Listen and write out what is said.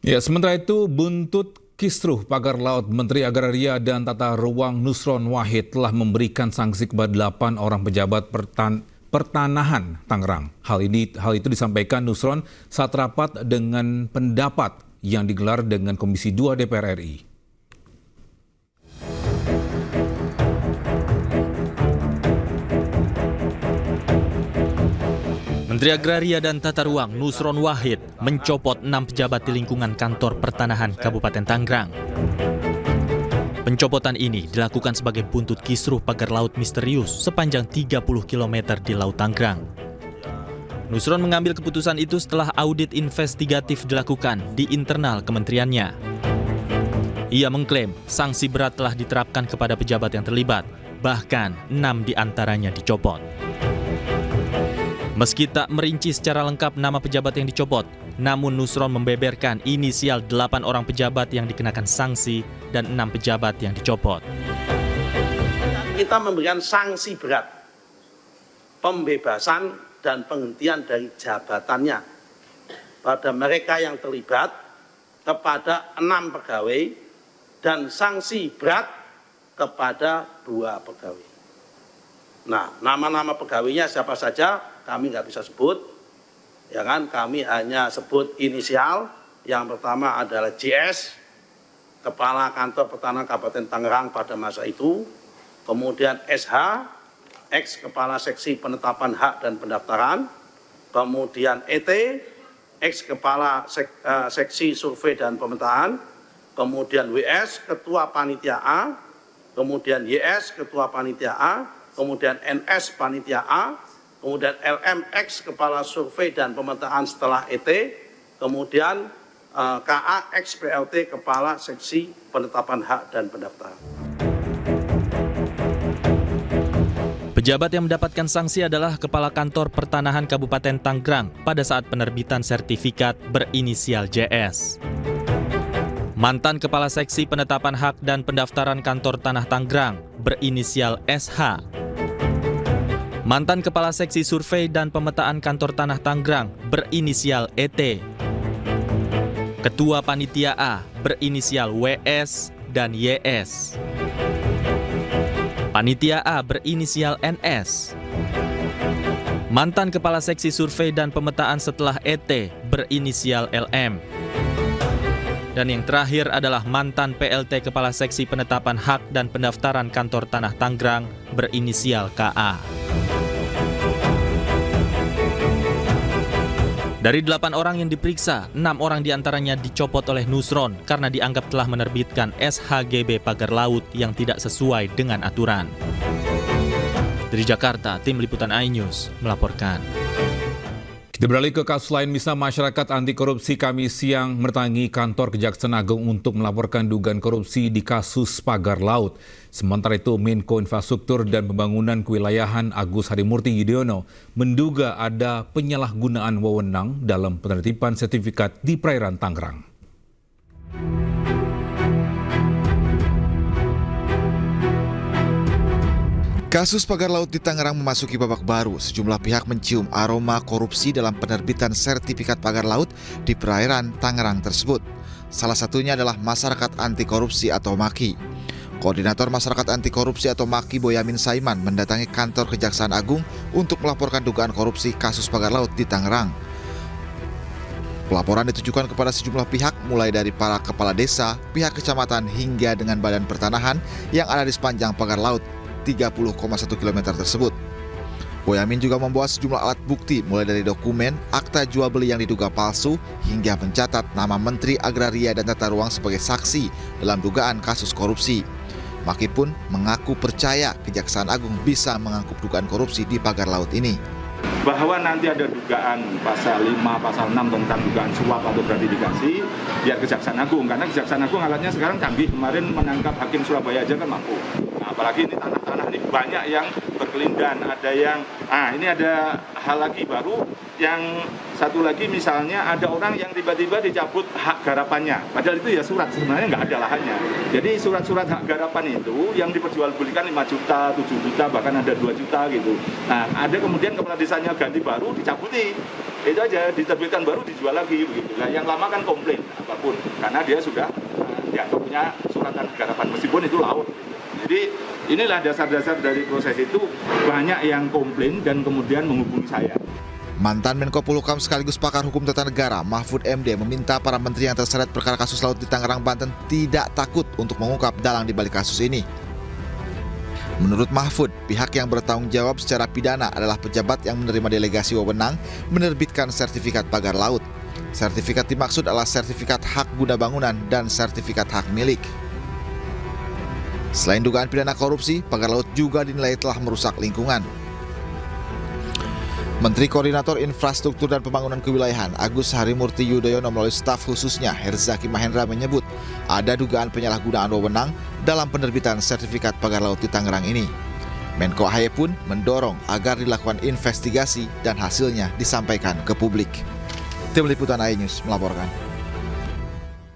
Ya, sementara itu buntut kisruh pagar laut, Menteri Agraria dan Tata Ruang Nusron Wahid telah memberikan sanksi kepada 8 orang pejabat pertanahan Tangerang. Hal itu disampaikan Nusron saat rapat dengan pendapat yang digelar dengan Komisi 2 DPR RI. Menteri Agraria dan Tata Ruang Nusron Wahid mencopot 6 pejabat di lingkungan kantor pertanahan Kabupaten Tangerang. Pencopotan ini dilakukan sebagai buntut kisruh pagar laut misterius sepanjang 30 km di Laut Tangerang. Nusron mengambil keputusan itu setelah audit investigatif dilakukan di internal kementeriannya. Ia mengklaim sanksi berat telah diterapkan kepada pejabat yang terlibat, bahkan 6 diantaranya dicopot. Meski tak merinci secara lengkap nama pejabat yang dicopot, namun Nusron membeberkan inisial 8 orang pejabat yang dikenakan sanksi dan 6 pejabat yang dicopot. Kita memberikan sanksi berat, pembebasan dan penghentian dari jabatannya pada mereka yang terlibat kepada 6 pegawai dan sanksi berat kepada 2 pegawai. Nah, nama-nama pegawainya siapa saja kami nggak bisa sebut, ya kan? Kami hanya sebut inisial. Yang pertama adalah JS, Kepala Kantor Pertanahan Kabupaten Tangerang pada masa itu. Kemudian SH, ex Kepala Seksi Penetapan Hak dan Pendaftaran. Kemudian ET, ex Kepala Seksi Survei dan Pemetaan. Kemudian WS, Ketua Panitia A. Kemudian YS, Ketua Panitia A. Kemudian NS, Panitia A. Kemudian LMX Kepala Survei dan Pemetaan setelah ET, kemudian KA X PLT Kepala Seksi Penetapan Hak dan Pendaftaran. Pejabat yang mendapatkan sanksi adalah Kepala Kantor Pertanahan Kabupaten Tangerang pada saat penerbitan sertifikat berinisial JS. Mantan Kepala Seksi Penetapan Hak dan Pendaftaran Kantor Tanah Tangerang berinisial SH. Mantan Kepala Seksi Survei dan Pemetaan Kantor Tanah Tangerang berinisial ET. Ketua Panitia A berinisial WS dan YS. Panitia A berinisial NS. Mantan Kepala Seksi Survei dan Pemetaan setelah ET berinisial LM. Dan yang terakhir adalah mantan PLT Kepala Seksi Penetapan Hak dan Pendaftaran Kantor Tanah Tangerang berinisial KA. Dari 8 orang yang diperiksa, 6 orang diantaranya dicopot oleh Nusron karena dianggap telah menerbitkan SHGB pagar laut yang tidak sesuai dengan aturan. Dari Jakarta, Tim Liputan iNews melaporkan. Kita beralih ke kasus lain, misalnya masyarakat anti korupsi Kamis siang mendatangi kantor Kejaksaan Agung untuk melaporkan dugaan korupsi di kasus pagar laut. Sementara itu, Menko Infrastruktur dan Pembangunan Kewilayahan Agus Harimurti Yudhoyono menduga ada penyalahgunaan wewenang dalam penertiban sertifikat di perairan Tangerang. Kasus pagar laut di Tangerang memasuki babak baru. Sejumlah pihak mencium aroma korupsi dalam penerbitan sertifikat pagar laut di perairan Tangerang tersebut. Salah satunya adalah Masyarakat Anti Korupsi atau MAKI. Koordinator Masyarakat Anti Korupsi atau MAKI Boyamin Saiman mendatangi kantor Kejaksaan Agung untuk melaporkan dugaan korupsi kasus pagar laut di Tangerang. Pelaporan ditujukan kepada sejumlah pihak, mulai dari para kepala desa, pihak kecamatan, hingga dengan badan pertanahan yang ada di sepanjang pagar laut 30,1 km tersebut. Boyamin juga membawa sejumlah alat bukti mulai dari dokumen, akta jual beli yang diduga palsu, hingga mencatat nama Menteri Agraria dan Tata Ruang sebagai saksi dalam dugaan kasus korupsi. Maki pun mengaku percaya Kejaksaan Agung bisa mengangkut dugaan korupsi di pagar laut ini. Bahwa nanti ada dugaan pasal 5, pasal 6 tentang dugaan suap atau gratifikasi, biar Kejaksaan Agung. Karena Kejaksaan Agung alatnya sekarang canggih, kemarin menangkap Hakim Surabaya aja kan mampu. Nah, apalagi ini tanah-tanah ini banyak yang berkelindan, ada yang, ini ada hal lagi baru, yang satu lagi misalnya ada orang yang tiba-tiba dicabut hak garapannya, padahal itu ya surat, sebenarnya nggak ada lahannya. Jadi surat-surat hak garapan itu yang diperjualbelikan 5 juta, 7 juta, bahkan ada 2 juta gitu. Nah, ada kemudian kepala desanya ganti baru dicabuti. Itu aja, diterbitkan baru dijual lagi begitu. Nah, yang lama kan komplain apapun karena dia sudah dianggap punya suratan garapan meskipun itu laut. Jadi inilah dasar-dasar dari proses itu, banyak yang komplain dan kemudian menghubungi saya. Mantan Menko Polhukam sekaligus pakar hukum tata negara Mahfud MD meminta para menteri yang terseret perkara kasus laut di Tangerang, Banten tidak takut untuk mengungkap dalang di balik kasus ini. Menurut Mahfud, pihak yang bertanggung jawab secara pidana adalah pejabat yang menerima delegasi wewenang menerbitkan sertifikat pagar laut. Sertifikat dimaksud adalah sertifikat hak guna bangunan dan sertifikat hak milik. Selain dugaan pidana korupsi, pagar laut juga dinilai telah merusak lingkungan. Menteri Koordinator Infrastruktur dan Pembangunan Kewilayahan Agus Harimurti Yudhoyono melalui staf khususnya Herzaki Mahendra menyebut ada dugaan penyalahgunaan wewenang dalam penerbitan sertifikat pagar laut di Tangerang ini. Menko AHY pun mendorong agar dilakukan investigasi dan hasilnya disampaikan ke publik. Tim Liputan AHY News melaporkan.